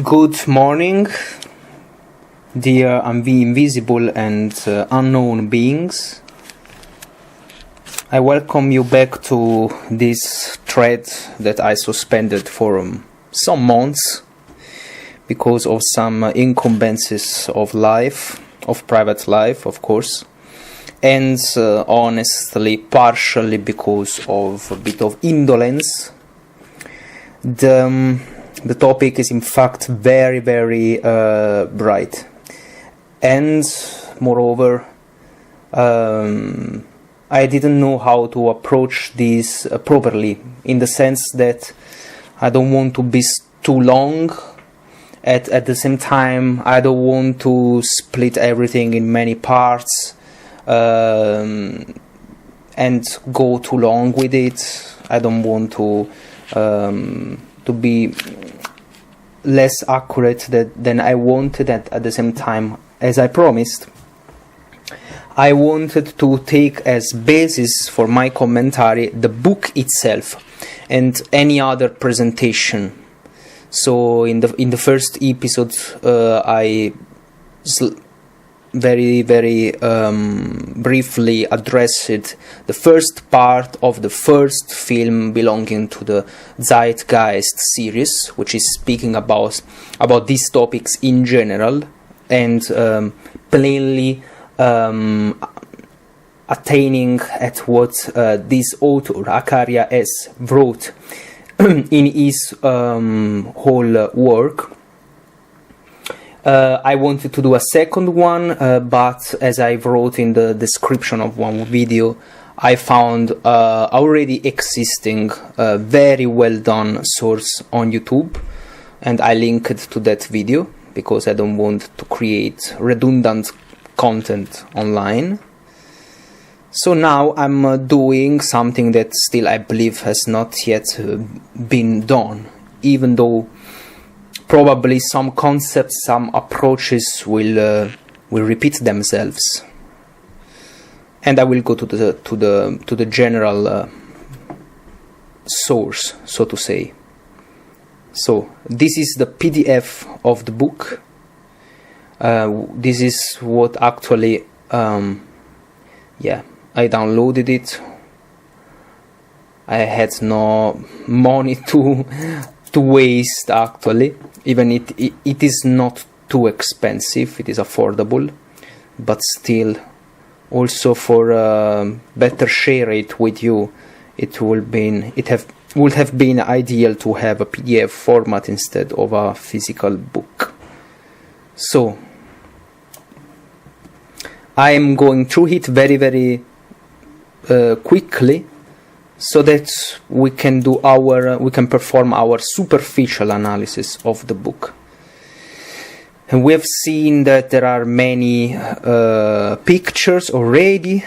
Good morning, dear invisible and unknown beings. I welcome you back to this thread that I suspended for some months because of some incumbrances of life, of private life, of course, and honestly, partially because of a bit of indolence. The topic is in fact very, very bright, and moreover, I didn't know how to approach this properly, in the sense that I don't want to be too long. At the same time, I don't want to split everything in many parts and go too long with it. I don't want to be less accurate than I wanted, at the same time, as I promised, I wanted to take as basis for my commentary the book itself and any other presentation. So in the first episode, I very briefly addressed the first part of the first film belonging to the Zeitgeist series, which is speaking about these topics in general and plainly attaining at what this author, Acharya S, wrote in his whole work. I wanted to do a second one, but as I wrote in the description of one video, I found already existing very well done source on YouTube, and I linked to that video because I don't want to create redundant content online. So now I'm doing something that still I believe has not yet been done, even though probably some concepts, some approaches will repeat themselves, and I will go to the general source, so to say. So this is the PDF of the book. This is what actually, I downloaded it. I had no money to waste, actually. Even it is not too expensive, it is affordable, but still, also for better share it with you, it would have been ideal to have a PDF format instead of a physical book. So I am going through it very quickly, so that we can perform our superficial analysis of the book. And we have seen that there are many pictures already.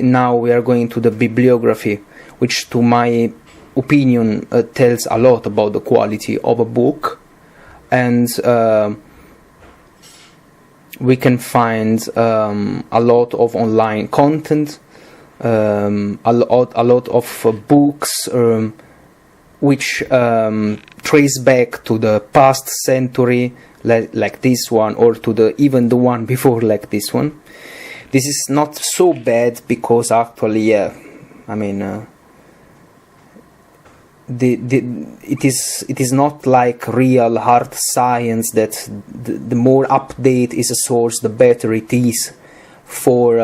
Now we are going to the bibliography, which to my opinion tells a lot about the quality of a book, and we can find a lot of online content, a lot of books which trace back to the past century, like this one, or to even the one before, like this one. This is not so bad because actually, I mean, it is not like real hard science that the more update is a source, the better it is for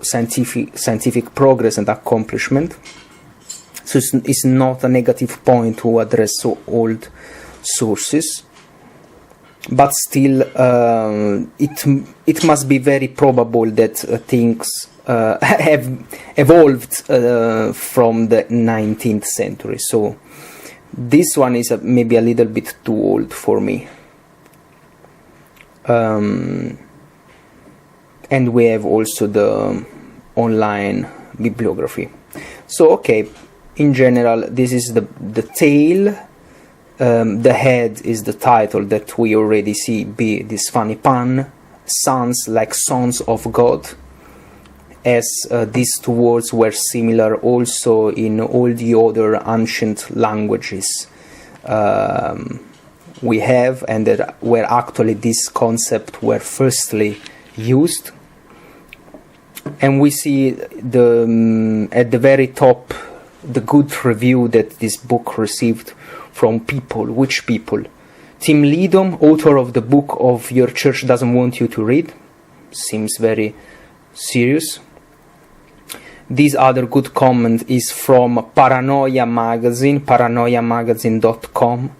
scientific progress and accomplishment. So it's not a negative point to address so old sources, but still it must be very probable that things have evolved from the 19th century. So this one is maybe a little bit too old for me. And we have also the online bibliography. So okay, in general, this is the tale. The head is the title that we already see, be this funny pun, sons like sons of God. as these two words were similar also in all the other ancient languages we have, and that where actually this concept were firstly used. And we see at the very top the good review that this book received from people. Which people? Tim Leadom, author of the book of Your Church Doesn't Want You to Read. Seems very serious. This other good comment is from Paranoia Magazine, paranoiamagazine.com.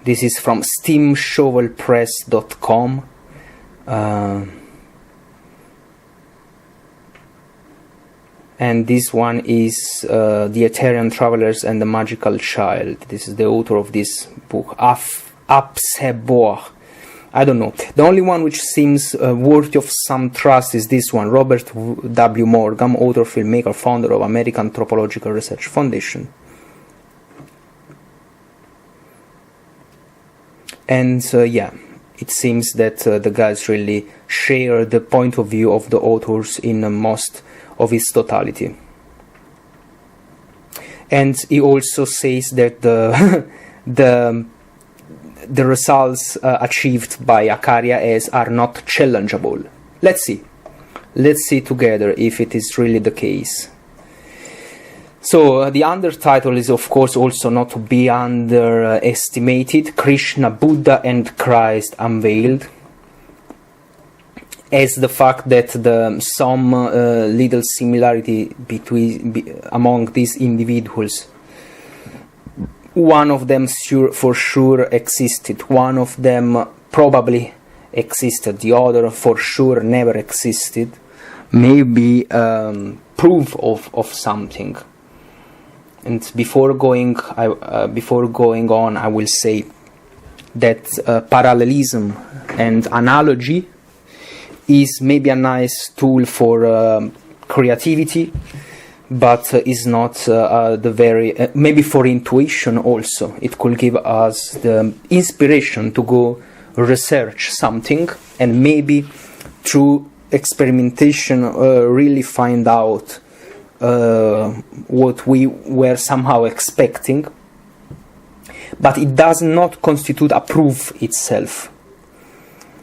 This is from steamshovelpress.com. And this one is The Ethereum Travelers and the Magical Child. This is the author of this book, Apsebor. I don't know. The only one which seems worthy of some trust is this one, Robert W. Morgan, author, filmmaker, founder of American Anthropological Research Foundation. And yeah, it seems that the guys really share the point of view of the authors in most of its totality. And he also says that the results achieved by Acharya S are not challengeable. Let's see together if it is really the case. So the undertitle is of course also not to be underestimated, Krishna, Buddha and Christ Unveiled, as the fact that some little similarity among these individuals. One of them for sure existed, one of them probably existed, the other for sure never existed. Maybe proof of something. And before going on, I will say that parallelism and analogy is maybe a nice tool for creativity, but is not the very maybe for intuition also. It could give us the inspiration to go research something, and maybe through experimentation really find out what we were somehow expecting. But it does not constitute a proof itself.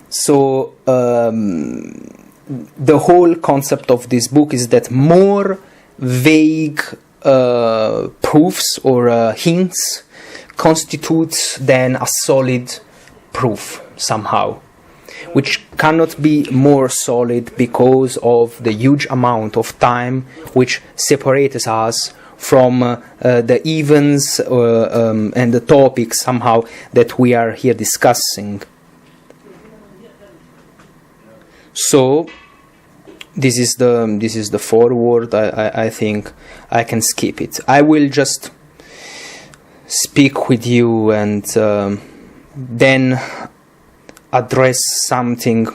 So the whole concept of this book is that more vague proofs or hints constitutes then a solid proof somehow, which cannot be more solid because of the huge amount of time which separates us from the events and the topics somehow that we are here discussing. So this is the foreword. I think I can skip it. I will just speak with you and then address something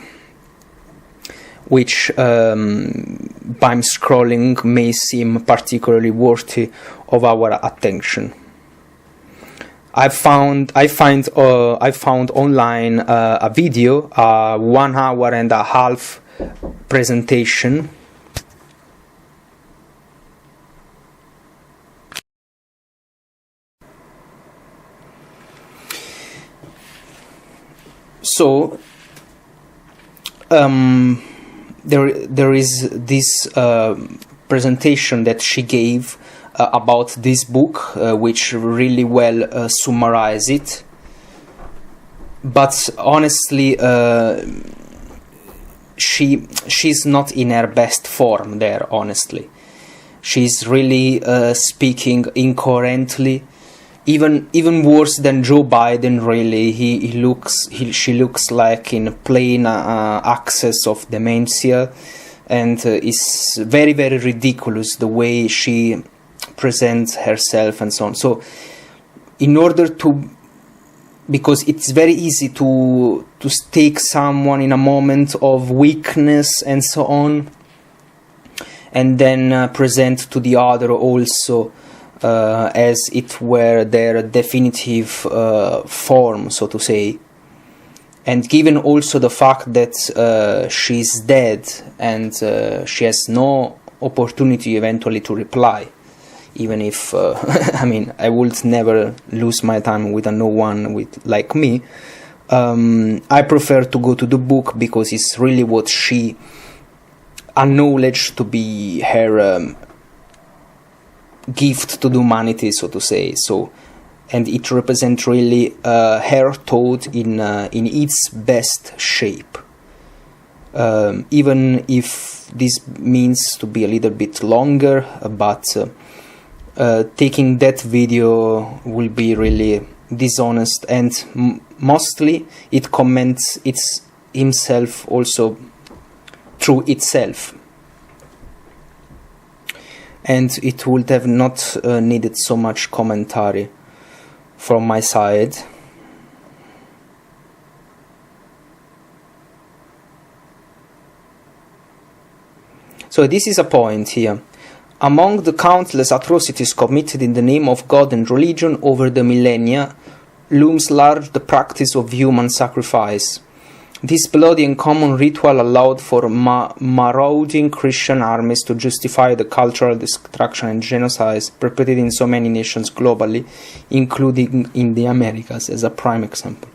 which by scrolling may seem particularly worthy of our attention. I found online a video, a 1 hour and a half presentation so there is this presentation that she gave about this book, which really well summarize it. But honestly, she's not in her best form there. Honestly, she's really speaking incoherently, even worse than Joe Biden. Really, she looks like in plain access of dementia, and it's very, very ridiculous the way she presents herself and so on. So in order to, because it's very easy to take someone in a moment of weakness and so on, and then present to the other also as it were their definitive form, so to say. And given also the fact that she's dead and she has no opportunity eventually to reply, even if I mean, I would never lose my time with a no one like me. I prefer to go to the book because it's really what she acknowledged to be her gift to the humanity, so to say. So, and it represents really her thought in its best shape. Even if this means to be a little bit longer, but taking that video will be really dishonest, and mostly it comments himself also through itself, and it would have not needed so much commentary from my side. So this is a point here. Among the countless atrocities committed in the name of God and religion over the millennia looms large the practice of human sacrifice. This bloody and common ritual allowed for marauding Christian armies to justify the cultural destruction and genocide perpetrated in so many nations globally, including in the Americas as a prime example.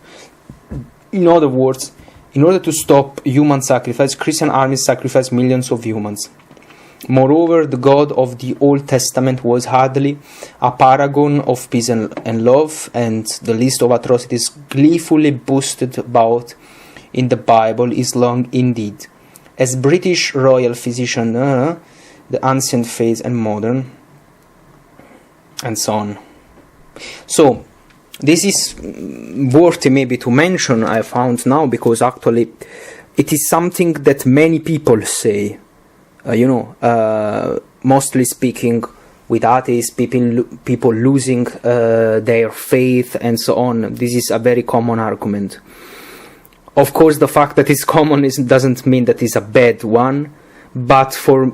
In other words, in order to stop human sacrifice, Christian armies sacrificed millions of humans. Moreover, the God of the Old Testament was hardly a paragon of peace and love, and the list of atrocities gleefully boasted about in the Bible is long indeed. As British royal physician, the ancient faith and modern, and so on. So, this is worthy maybe to mention, I found now, because actually it is something that many people say. Mostly speaking, with atheists, people losing their faith and so on. This is a very common argument. Of course, the fact that it's common doesn't mean that it's a bad one, but for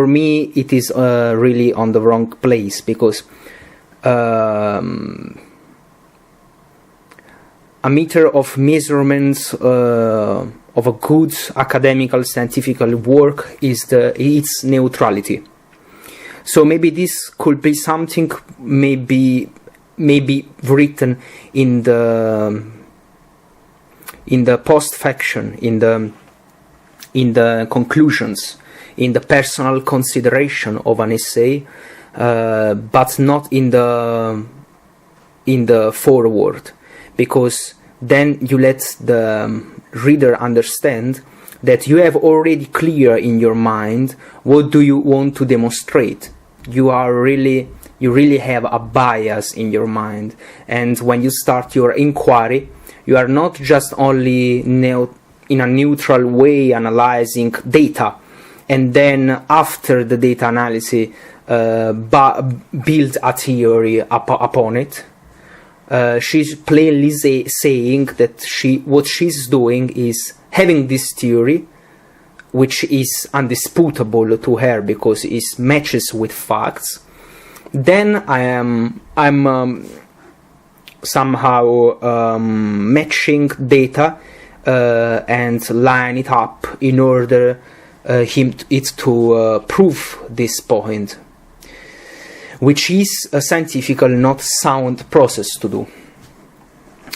me, it is really on the wrong place, because a meter of measurements of a good academical scientific work is its neutrality. So maybe this could be something maybe written in the post-faction, in the conclusions, in the personal consideration of an essay, but not in the foreword, because then you let the reader understand that you have already clear in your mind what do you want to demonstrate. You really have a bias in your mind, and when you start your inquiry, you are not just only in a neutral way analyzing data, and then after the data analysis build a theory upon it. She's plainly saying that what she's doing is having this theory, which is undisputable to her because it matches with facts. Then I'm somehow matching data and line it up in order it to prove this point, which is a scientific, not sound process to do.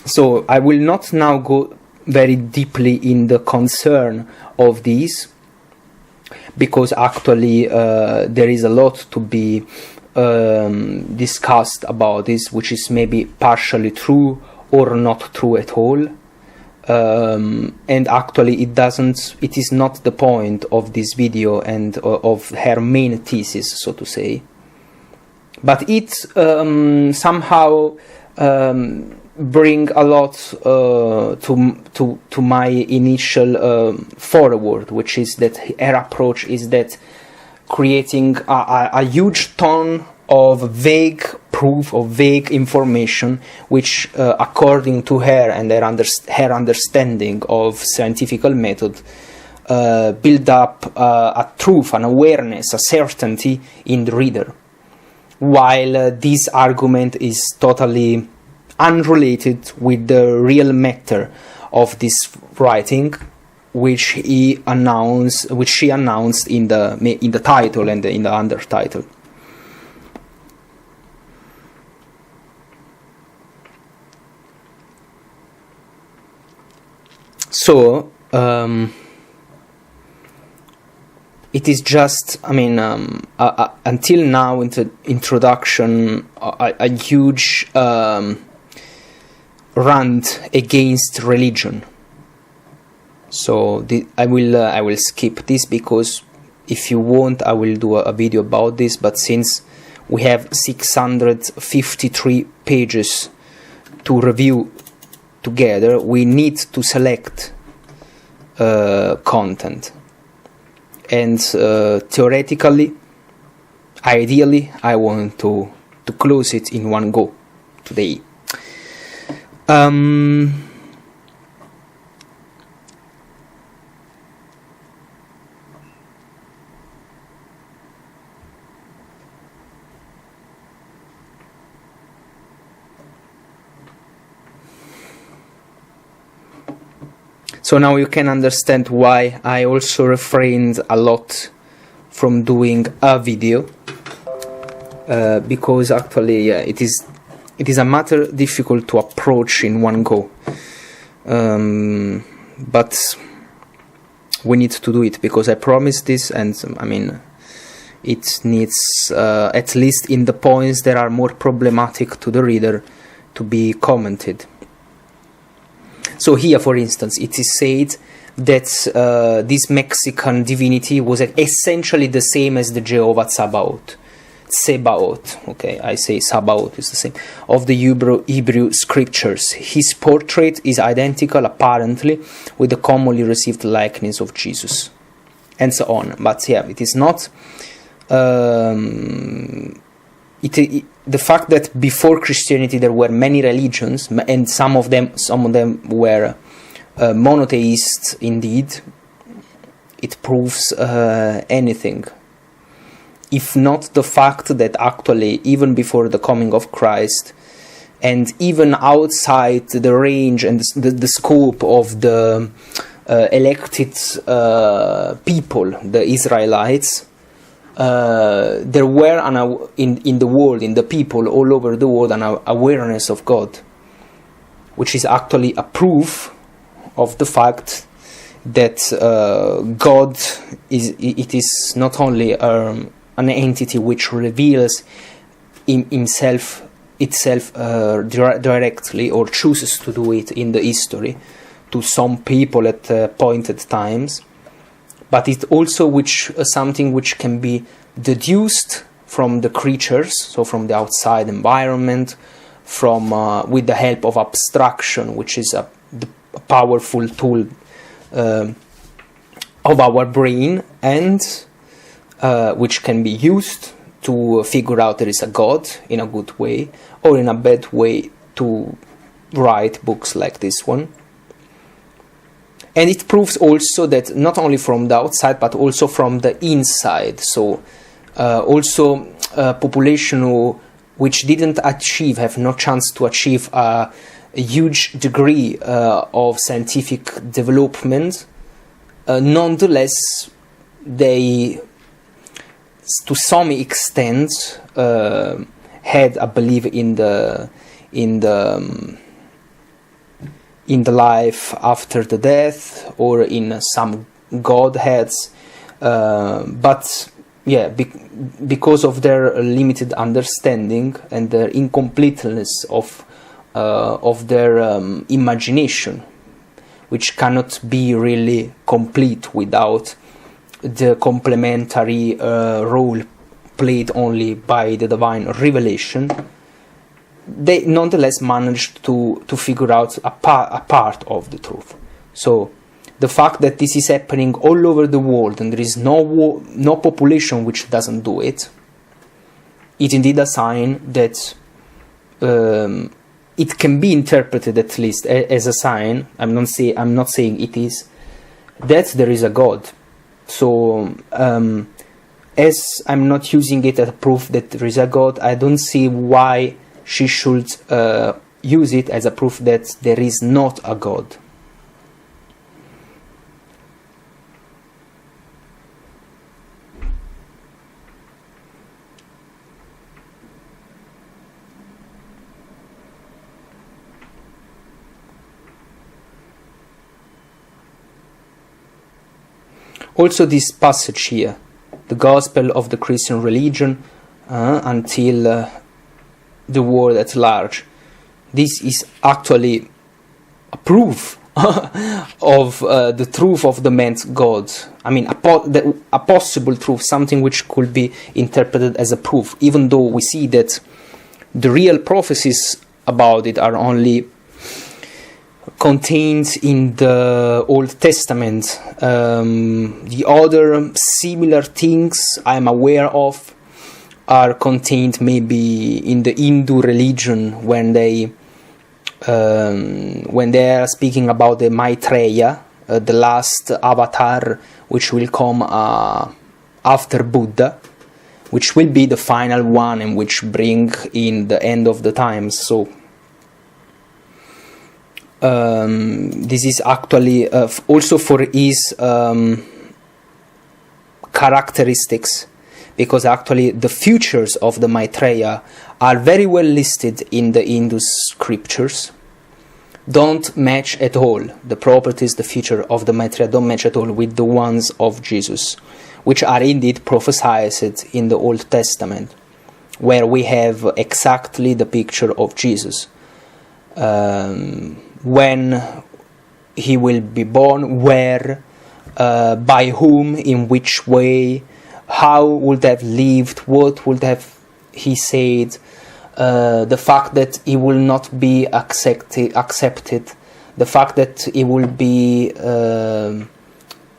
So I will not now go very deeply in the concern of this, because actually there is a lot to be discussed about this, which is maybe partially true or not true at all. And actually it is not the point of this video and of her main thesis, so to say. But it somehow bring a lot to my initial forward, which is that her approach is that creating a huge ton of vague proof, of vague information, which according to her and her understanding of scientific method build up a truth, an awareness, a certainty in the reader. While this argument is totally unrelated with the real matter of this writing, which she announced in the title and in the undertitle. So it is just, until now in the introduction, a huge rant against religion. So I will skip this, because if you want, I will do a video about this. But since we have 653 pages to review together, we need to select content. And theoretically, ideally, I want to close it in one go today. So now you can understand why I also refrained a lot from doing a video, because actually, it is a matter difficult to approach in one go, but we need to do it, because I promised this, and it needs, at least in the points that are more problematic to the reader, to be commented. So here, for instance, it is said that this Mexican divinity was essentially the same as the Jehovah Sabaoth. Okay, I say Sabaoth is the same, of the Hebrew scriptures. His portrait is identical, apparently, with the commonly received likeness of Jesus, and so on. But yeah, it is not... the fact that before Christianity there were many religions, and some of them were monotheists indeed, it proves anything. If not the fact that actually, even before the coming of Christ, and even outside the range and the scope of the elected people, the Israelites, there were in the world, in the people all over the world, an awareness of God, which is actually a proof of the fact that God is not only an entity which reveals itself directly, or chooses to do it in the history to some people at appointed times, but it's also something which can be deduced from the creatures, so from the outside environment, from with the help of abstraction, which is a powerful tool of our brain, and which can be used to figure out there is a God in a good way, or in a bad way, to write books like this one. And it proves also that not only from the outside, but also from the inside. So also population which didn't have no chance to achieve a huge degree of scientific development, nonetheless, they, to some extent, had a belief in the life after the death, or in some godheads, but yeah, because of their limited understanding and their incompleteness of their imagination, which cannot be really complete without the complementary role played only by the divine revelation, they nonetheless managed to figure out a part of the truth. So the fact that this is happening all over the world and there is no population which doesn't do it, it's indeed a sign that it can be interpreted, at least as a sign. I'm not saying it is, that there is a God. So as I'm not using it as proof that there is a God, I don't see why she should use it as a proof that there is not a God. Also this passage here, the gospel of the Christian religion until the world at large. This is actually a proof of the truth of the man's God. I mean, a possible truth, something which could be interpreted as a proof, even though we see that the real prophecies about it are only contained in the Old Testament. The other similar things I'm aware of are contained maybe in the Hindu religion when they are speaking about the Maitreya, the last avatar which will come after Buddha, which will be the final one and which bring in the end of the times. So this is actually also for his characteristics, because actually the features of the Maitreya are very well listed in the Hindu scriptures. Don't match at all. The properties, the feature of the Maitreya don't match at all with the ones of Jesus, which are indeed prophesied in the Old Testament, where we have exactly the picture of Jesus. When he will be born, where, by whom, in which way, how would have lived, what would have he said, the fact that he will not be accepted, the fact that he will be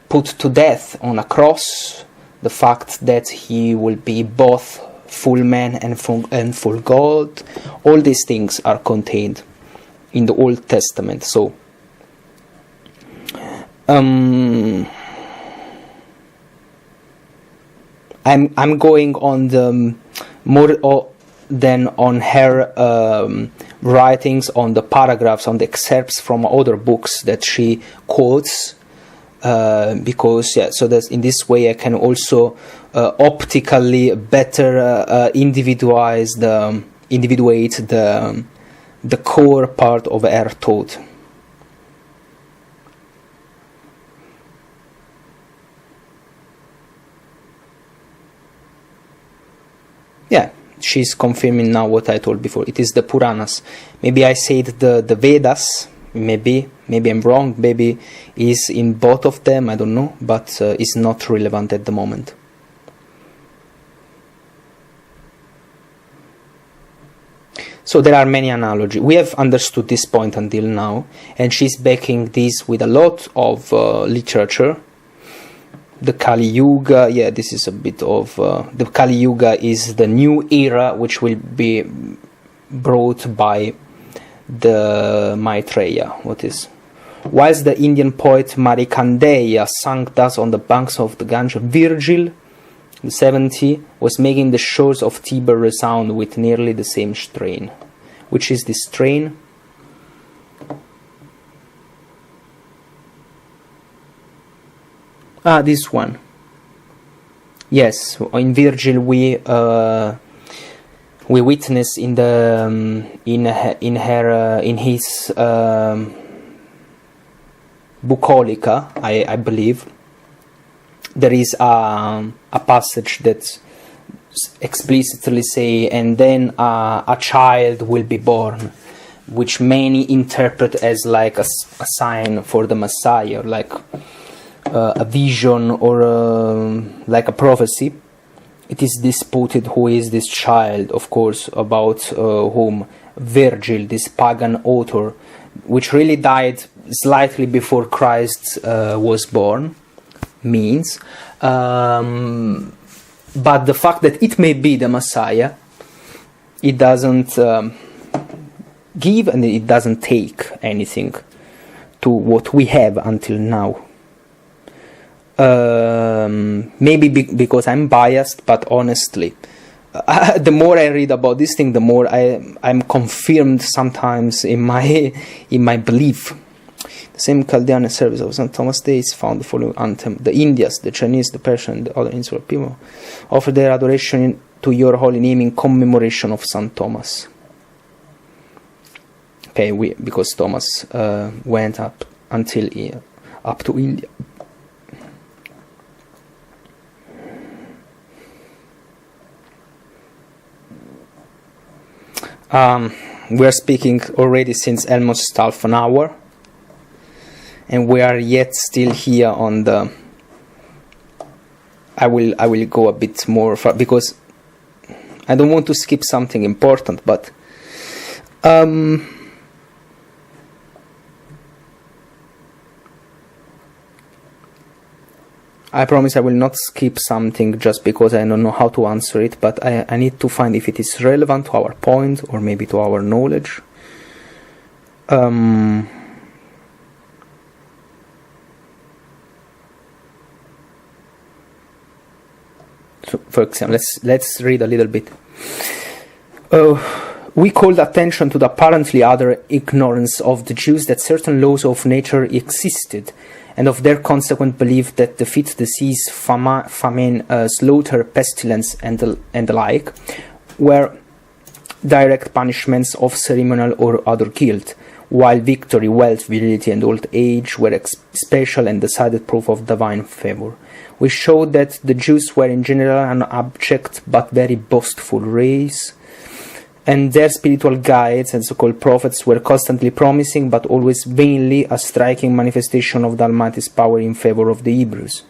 put to death on a cross, the fact that he will be both full man and full God. All these things are contained in the Old Testament. So I'm going on the more than on her writings, on the paragraphs, on the excerpts from other books that she quotes, because so that in this way I can also optically better individuate the core part of her thought. Yeah, she's confirming now what I told before. It is the Puranas. Maybe I said the Vedas. Maybe I'm wrong. Maybe is in both of them. I don't know, but it's not relevant at the moment. So there are many analogies. We have understood this point until now, and she's backing this with a lot of literature. The Kali Yuga, yeah, this is a bit of... the Kali Yuga is the new era which will be brought by the Maitreya. What is? Whilst the Indian poet Marikandeya sang thus on the banks of the Ganges, Virgil, the 70, was making the shores of Tiber resound with nearly the same strain. Which is this strain? This one. Yes, in Virgil we witness in the in his Bucolica, I believe, there is a passage that explicitly say, and then a child will be born, which many interpret as like a sign for the Messiah, like a vision or like a prophecy. It is disputed who is this child, of course, about whom Virgil, this pagan author, which really died slightly before Christ was born, means. But the fact that it may be the Messiah, it doesn't give and it doesn't take anything to what we have until now. Maybe because I'm biased, but honestly, the more I read about this thing, the more I'm confirmed sometimes in my belief. The same Chaldean service of St. Thomas Day is found the following anthem: the Indians, the Chinese, the Persian, the other insular people offer their adoration to your holy name in commemoration of St. Thomas. Okay, because Thomas went up to India. We are speaking already since almost half an hour, and we are yet still here on the. I will go a bit more far because I don't want to skip something important, but I promise I will not skip something just because I don't know how to answer it, but I need to find if it is relevant to our point or maybe to our knowledge. So, for example, let's read a little bit. We called attention to the apparently utter ignorance of the Jews that certain laws of nature existed, and of their consequent belief that defeat, disease, famine, slaughter, pestilence, and the like, were direct punishments of ceremonial or other guilt, while victory, wealth, virility, and old age were special and decided proof of divine favor. We showed that the Jews were in general an abject but very boastful race, and their spiritual guides and so-called prophets were constantly promising, but always vainly, a striking manifestation of the Almighty's power in favor of the Hebrews.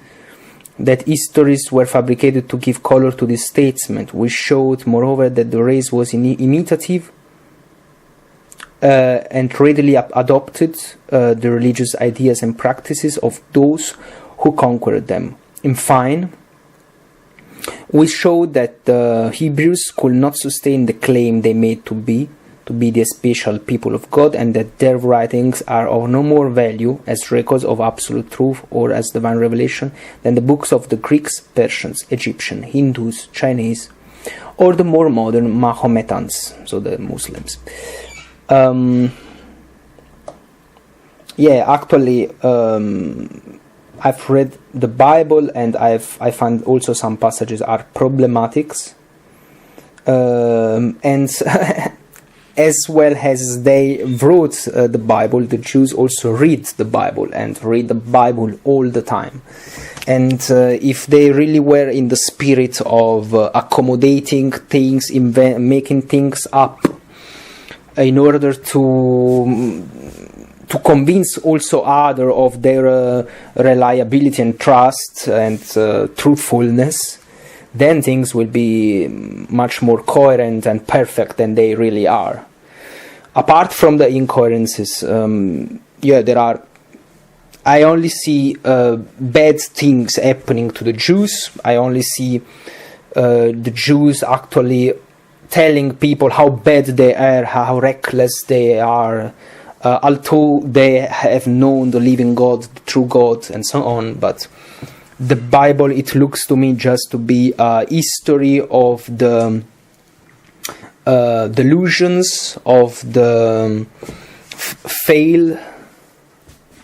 That histories were fabricated to give color to this statement. We showed, moreover, that the race was imitative and readily adopted the religious ideas and practices of those who conquered them. In fine, we showed that the Hebrews could not sustain the claim they made to be the special people of God, and that their writings are of no more value as records of absolute truth or as divine revelation than the books of the Greeks, Persians, Egyptians, Hindus, Chinese, or the more modern Mahometans, so the Muslims. Actually, I've read the Bible, and I find also some passages are problematic, and as well as they wrote the Bible, the Jews also read the Bible and read the Bible all the time. And if they really were in the spirit of accommodating things, making things up in order to convince also others of their reliability and trust and truthfulness, then things will be much more coherent and perfect than they really are. Apart from the incoherences, there are. I only see bad things happening to the Jews. I only see the Jews actually telling people how bad they are, how reckless they are, although they have known the living God, the true God, and so on. But the Bible, it looks to me just to be a history of the delusions, of the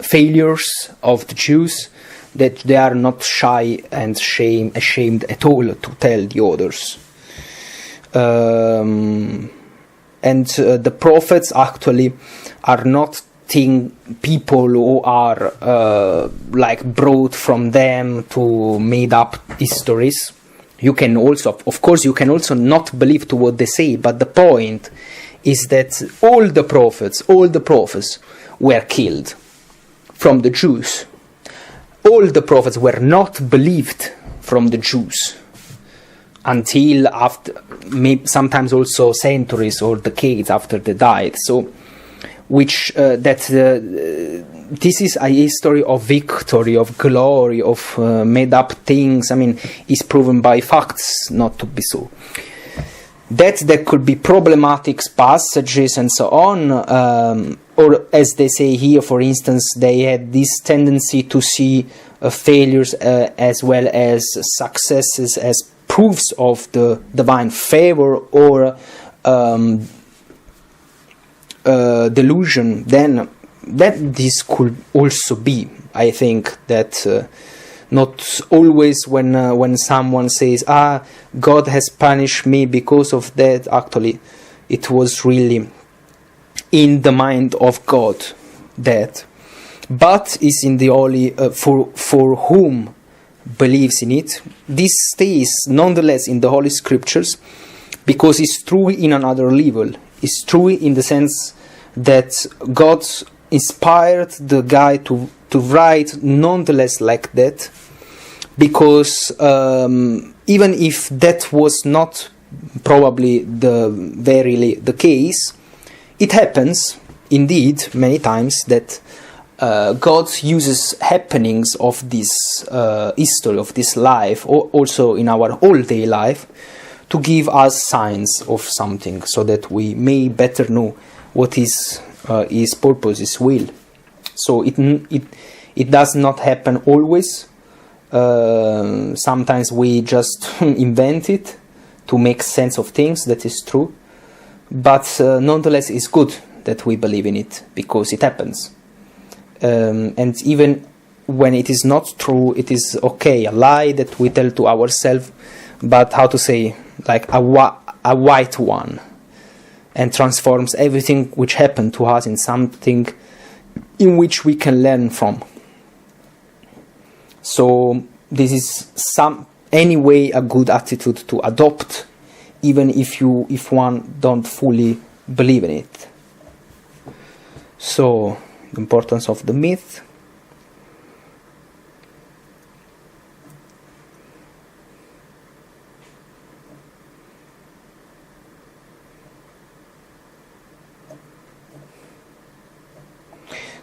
failures of the Jews, that they are not shy and ashamed at all to tell the others. And the prophets actually are not people who are brought from them to made up histories. You can also, of course, not believe to what they say, but the point is that all the prophets were killed from the Jews. All the prophets were not believed from the Jews until after, maybe sometimes also centuries or decades after they died. So, this is a history of victory, of glory, of made up things. I mean, is proven by facts not to be so. That there could be problematic passages and so on, or as they say here, for instance, they had this tendency to see failures as well as successes as proofs of the divine favor or delusion. Then that this could also be. I think that not always when someone says, God has punished me because of that, actually it was really in the mind of God that, but is in the holy for whom believes in it. This stays nonetheless in the Holy Scriptures because it's true in another level. is true in the sense that God inspired the guy to write nonetheless like that, because even if that was not probably verily the case, it happens indeed many times that God uses happenings of this history, of this life, or also in our all-day life, to give us signs of something, so that we may better know what is His purpose, His will. So it does not happen always. Sometimes we just invent it to make sense of things. That is true, but nonetheless, it's good that we believe in it because it happens. And even when it is not true, it is okay, a lie that we tell to ourselves, but how to say, like a white one, and transforms everything which happened to us in something in which we can learn from. So this is anyway a good attitude to adopt, even if one don't fully believe in it. So the importance of the myth.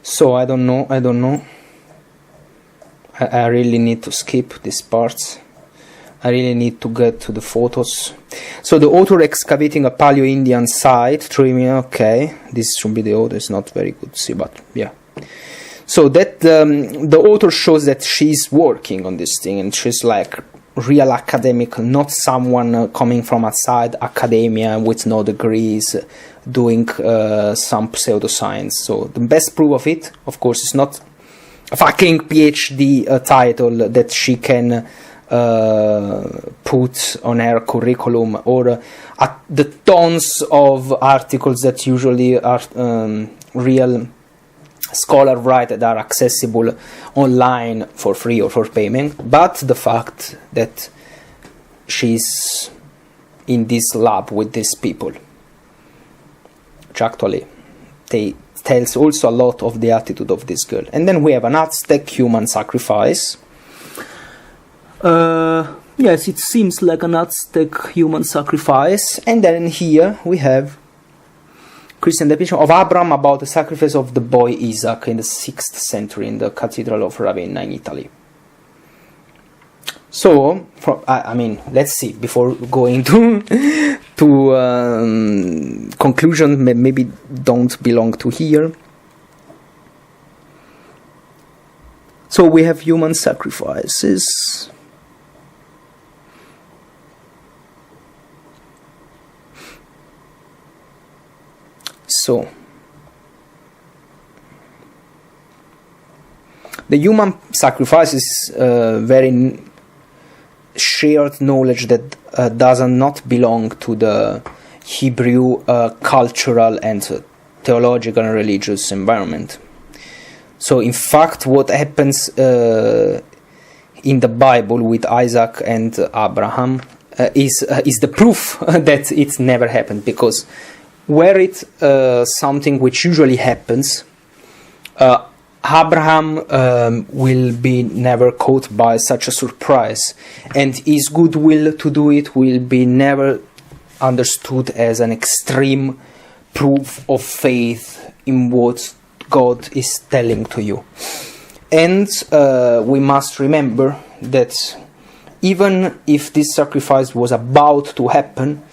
So I don't know. I really need to skip these parts. I really need to get to the photos. So the author excavating a Paleo-Indian site, trimming, okay, this should be the author, it's not very good to see, but yeah. So that the author shows that she's working on this thing, and she's like real academic, not someone coming from outside academia with no degrees, doing some pseudoscience. So the best proof of it, of course, is not a fucking PhD title that she can put on her curriculum, or the tons of articles that usually are real scholar write that are accessible online for free or for payment, but the fact that she's in this lab with these people, which actually tells also a lot of the attitude of this girl. And then we have an Aztec human sacrifice. Yes, it seems like an Aztec human sacrifice. And then here we have Christian depiction of Abraham about the sacrifice of the boy Isaac in the 6th century in the Cathedral of Ravenna in Italy. So, I mean, let's see, before going to conclusion, maybe don't belong to here. So we have human sacrifices. So, the human sacrifice is very shared knowledge that does not belong to the Hebrew cultural and theological and religious environment. So, in fact, what happens in the Bible with Isaac and Abraham is the proof that it never happened, because were it something which usually happens, Abraham will be never caught by such a surprise, and his goodwill to do it will be never understood as an extreme proof of faith in what God is telling to you. And we must remember that even if this sacrifice was about to happen,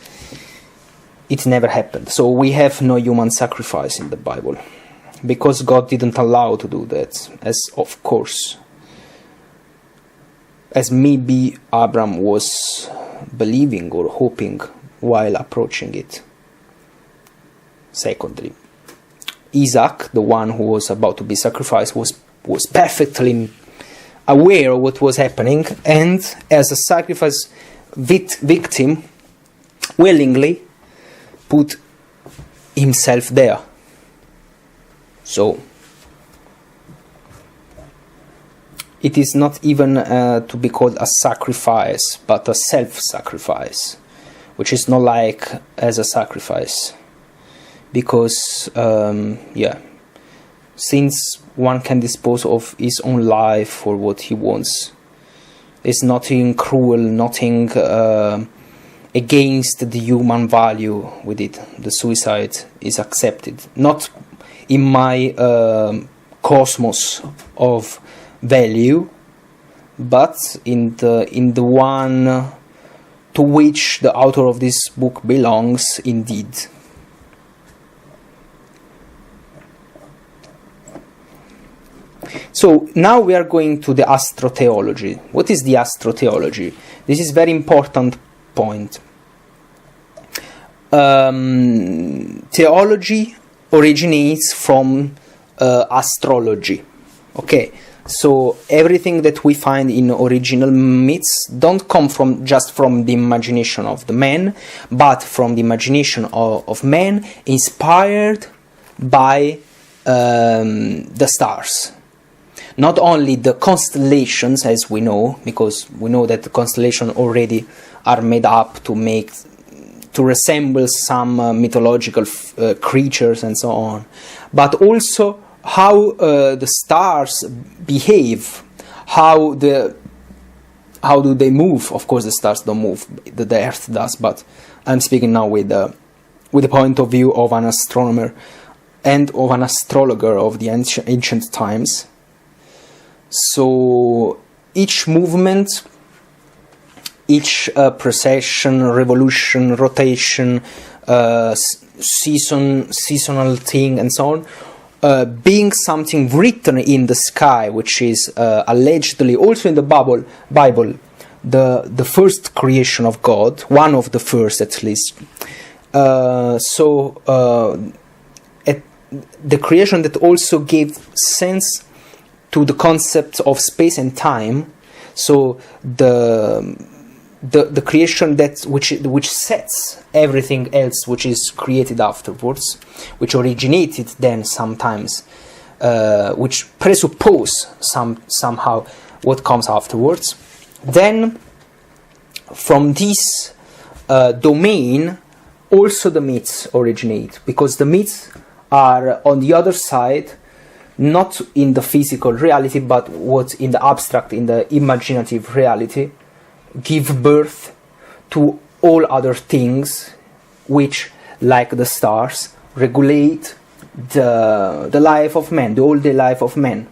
it never happened. So we have no human sacrifice in the Bible, because God didn't allow to do that, as maybe Abraham was believing or hoping while approaching it. Secondly, Isaac, the one who was about to be sacrificed, was perfectly aware of what was happening, and as a sacrifice victim, willingly put himself there. So it is not even to be called a sacrifice, but a self-sacrifice, which is not like as a sacrifice. because since one can dispose of his own life for what he wants, there's nothing cruel, nothing against the human value with it. The suicide is accepted, not in my cosmos of value, but in the one to which the author of this book belongs indeed. So now we are going to the astrotheology. What is the astrotheology? This is very important point. Theology originates from astrology. Okay, so everything that we find in original myths don't come just from the imagination of the man, but from the imagination of man, inspired by the stars. Not only the constellations, as we know, because we know that the constellations already are made up to resemble some mythological creatures and so on, but also how the stars behave, how do they move. Of course, the stars don't move; the Earth does. But I'm speaking now with the point of view of an astronomer and of an astrologer of the ancient times. So each movement, each precession, revolution, rotation, seasonal thing, and so on, being something written in the sky, which is allegedly also in the Bible, the first creation of God, one of the first at least. The creation that also gave sense to the concept of space and time. So the creation which sets everything else which is created afterwards, which originated then sometimes, which presuppose somehow what comes afterwards. Then from this domain also the myths originate, because the myths are on the other side, not in the physical reality, but what in the abstract, in the imaginative reality, give birth to all other things which, like the stars, regulate the life of man, the all-day life of man.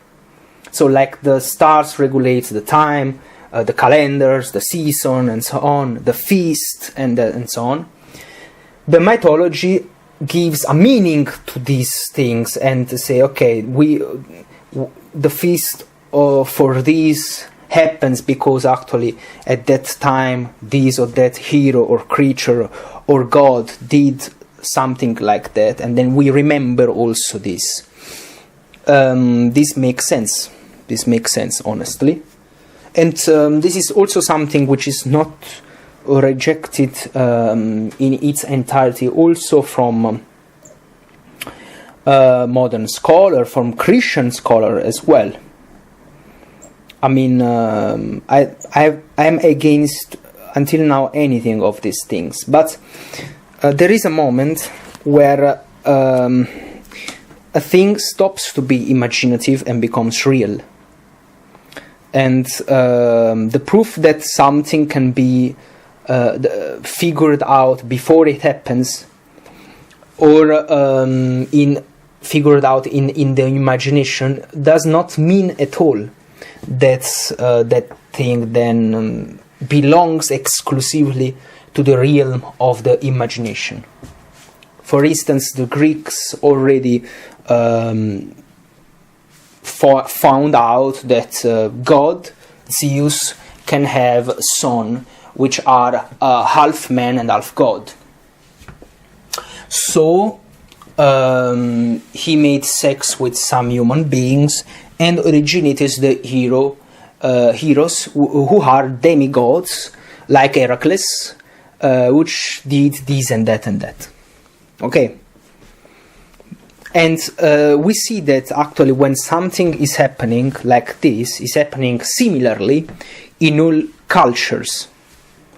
So like the stars regulate the time, the calendars, the season, and so on, the feast, and so on. The mythology gives a meaning to these things and to say, okay, the feast for these happens because actually at that time this or that hero or creature or god did something like that, and then we remember also this. This makes sense. This makes sense, honestly. And this is also something which is not rejected in its entirety also from modern scholar, from Christian scholar as well. I mean, I'm against until now anything of these things, but there is a moment where a thing stops to be imaginative and becomes real. And the proof that something can be figured out before it happens, or figured out in the imagination, does not mean at all that that thing then belongs exclusively to the realm of the imagination. For instance, the Greeks already found out that God, Zeus, can have sons which are half man and half god. So he made sex with some human beings and originated the heroes who are demigods like Heracles, which did this and that and that. Okay. And we see that actually when something is happening like this, is happening similarly in all cultures.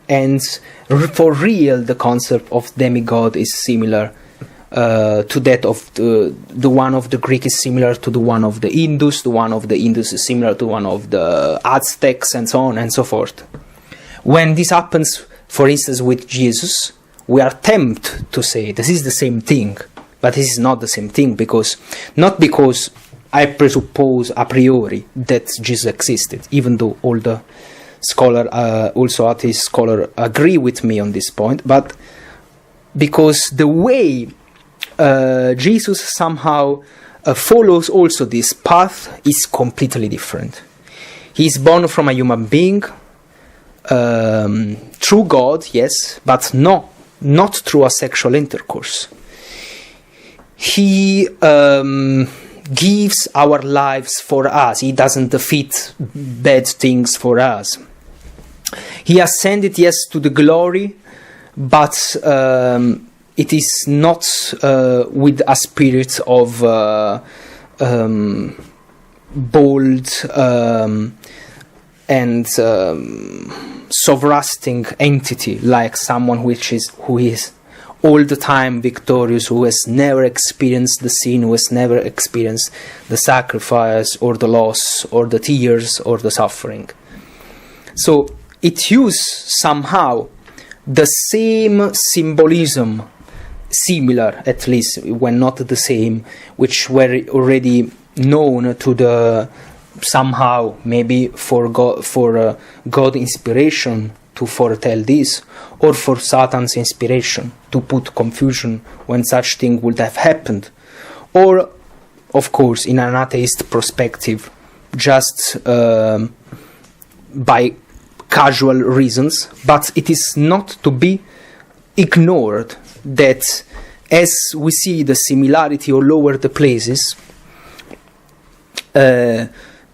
And for real, the concept of demigod is similar to that of the one of the Greek is similar to the one of the Indus, the one of the Indus is similar to one of the Aztecs, and so on and so forth. When this happens, for instance, with Jesus, we are tempted to say this is the same thing, but this is not the same thing, not because I presuppose a priori that Jesus existed, even though all the also atheist scholars agree with me on this point, but because the way Jesus somehow follows also this path is completely different. He is born from a human being, through God, yes, but not through a sexual intercourse. He gives our lives for us. He doesn't defeat bad things for us. He ascended, yes, to the glory, but it is not with a spirit of bold and sovereign entity, like someone who is all the time victorious, who has never experienced the sin, who has never experienced the sacrifice or the loss or the tears or the suffering. So it uses somehow the same symbolism, similar at least, when not the same, which were already known to the somehow maybe for God inspiration to foretell this, or for Satan's inspiration to put confusion when such thing would have happened, or of course in an atheist perspective just by casual reasons. But it is not to be ignored that as we see the similarity all over the places,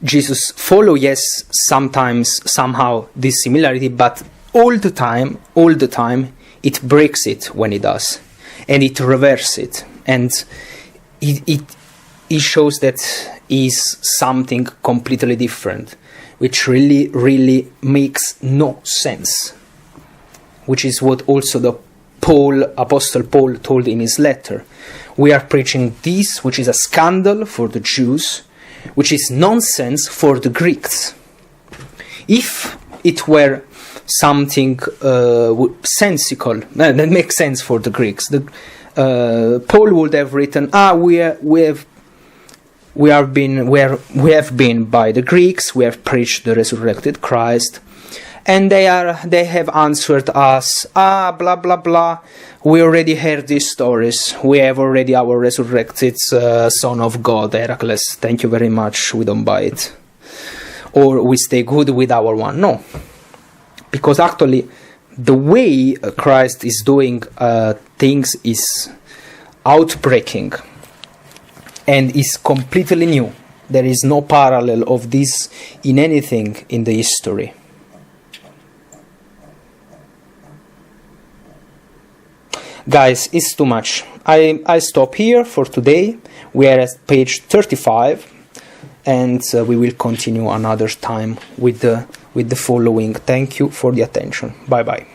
Jesus follow, yes, sometimes somehow this similarity, but all the time it breaks it when it does, and it reverses it, and it shows that is something completely different, which really makes no sense, which is what also the Apostle Paul told in his letter. We are preaching this, which is a scandal for the Jews, which is nonsense for the Greeks. If it were something sensical, that makes sense for the Greeks, Paul would have written, we have been by the Greeks, we have preached the resurrected Christ, and they have answered us, blah blah blah, we already heard these stories, we have already our resurrected Son of God, Heracles, thank you very much, we don't buy it, or we stay good with our one. No, because actually the way Christ is doing things is outbreaking and is completely new. There is no parallel of this in anything in the history. Guys, it's too much. I stop here for today. We are at page 35, and we will continue another time with the following. Thank you for the attention. Bye bye.